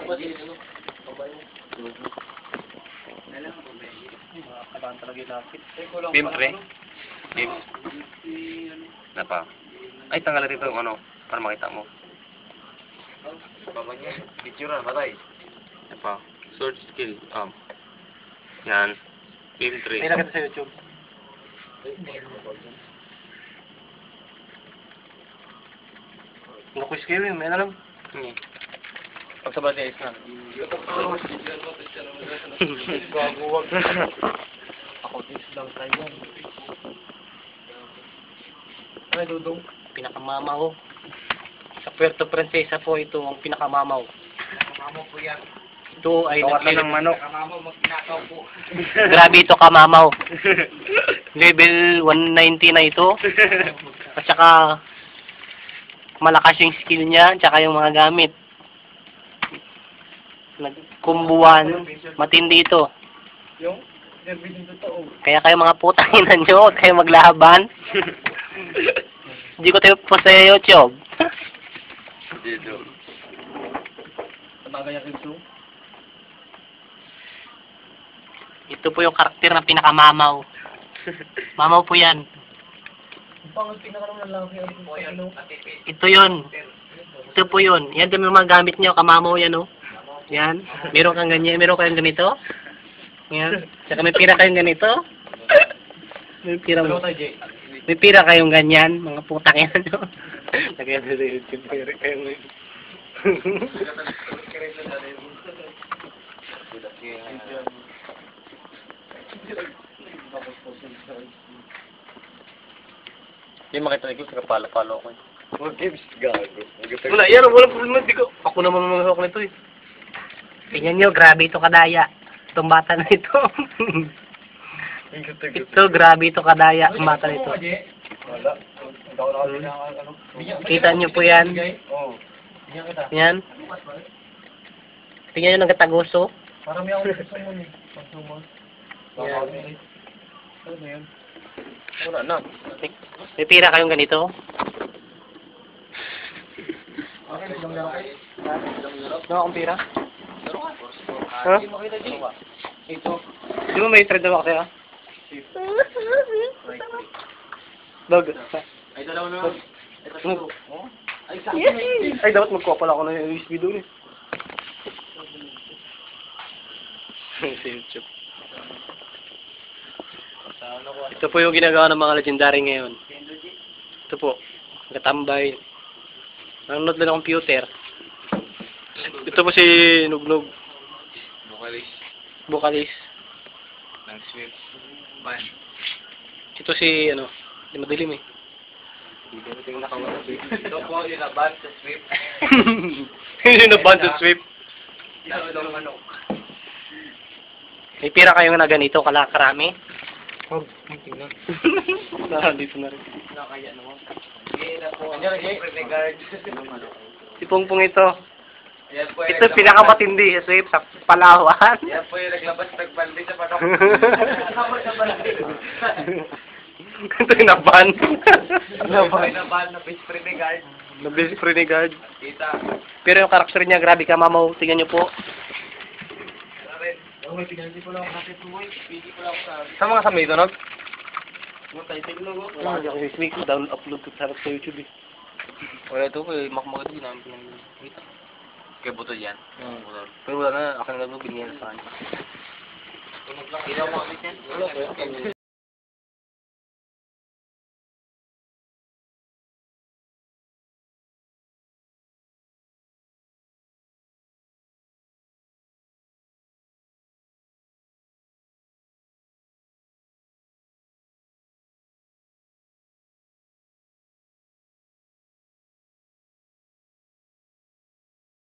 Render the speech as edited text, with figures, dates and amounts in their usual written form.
Tapos yun, ano? Kailangan talaga yung lapit. Siyempre. Na pa. Ay, tanggal dito yung ano, para makita mo. Baba niya. Picture na, patay. Na pa. Sword skill. Yan. Film 3. May nakita sa YouTube. Nakuis kayo yun, may alam. Pag sa bati, ayos na. Gaguwag. Ako, this lang tayo. Ay, Dudong. Pinakamamaw. Sa Puerto Princesa po ito ang pinakamamaw. Kamamo po yan. Ito ay Tawat lang ng manok. Kamamo, magkinakaw po. Grabe ito kamamaw. Level 190 na ito. At saka malakas yung skill niya, at saka yung mga gamit. Nagkumbuan, matindi ito. Yung service totoo. Kaya kayo mga putang ina nyo, huwag kayo maglaban. Hindi ko tayo po sa YouTube. Dito. Sabagay ang ito. Ito po yung karakter na pinakamamaw. Mamaw po yan. Pangat pinakaroon na lang ano. Ito yun. Ito po yun. Yan din yung mga gamit nyo, kamamaw yan o. Yan. Meron kang ganyan. Meron kayong ganito. Yan. Saka may pira kayong ganito. May pira mo. May pira kayong ganyan. Mga putang yan nyo. Lagyan nyo sa YouTube. Pira kayong ganyan. Hindi makita ko, pala-palo ako. Huwag games, gago. Wala, yan. Wala problema. Ako naman mamahawak nito eh. Tingnan nyo, grabe ito kadaya. Itong bata na ito. Ito, grabe ito kadaya. Ang bata na ito. Wala. Kita nyo po yan. Oo. Tingnan kita. Yan. Tingnan nyo ng katagoso. Parang may ako gusto mo ni. Pagsumo. Yan. Ano ba yun? Wala na. May pira kayong ganito. Ano akong pira? Ha? Ito. Di mo may trade ako sa'yo? Dog. Ay, dalawa na. Ito. Oh? Ay, sa Ay, dapat magkuha pala ako ng USB doon eh. Sa YouTube. Ito po yung ginagawa ng mga legendary ngayon. Ito po. Nagtambay. Nanonood lang ng computer. Ito po si Nugnog. Bukalis. Ng Swift. Ban. Ito si, ano, di madilim eh. Ito po yung naban sa Swift. Yung naban sa Swift. Ito yung manok. May pira kayong na ganito, kalakarami. Oh, tingnan. Dito na rin. Nakaya naman. Hindi na po. Ano regard? Si Pongpong ito. Yan po Ito pinakamatindi sa Swift sa Palawan. Yan po yung naglabas nagbandi sa panok. Ito yung naban. Naban na best regard. Nabilis Renegade. Kita. Pero yung karakter niya, grabe ka mamaw. Tingnan niyo po. Okay, pinansin ko lang natin po. Pili ko lang sa... Sa mga sa dito, Nog? Yung title lang ko. Wala ako yung week. Down upload ko sa YouTube eh. Wala ito, makmakot din namin pinag-wita. Kaya buto yan. Pero wala na, akin na ito, binigyan sa kanya. Ilaw mo kasi yan. Wala,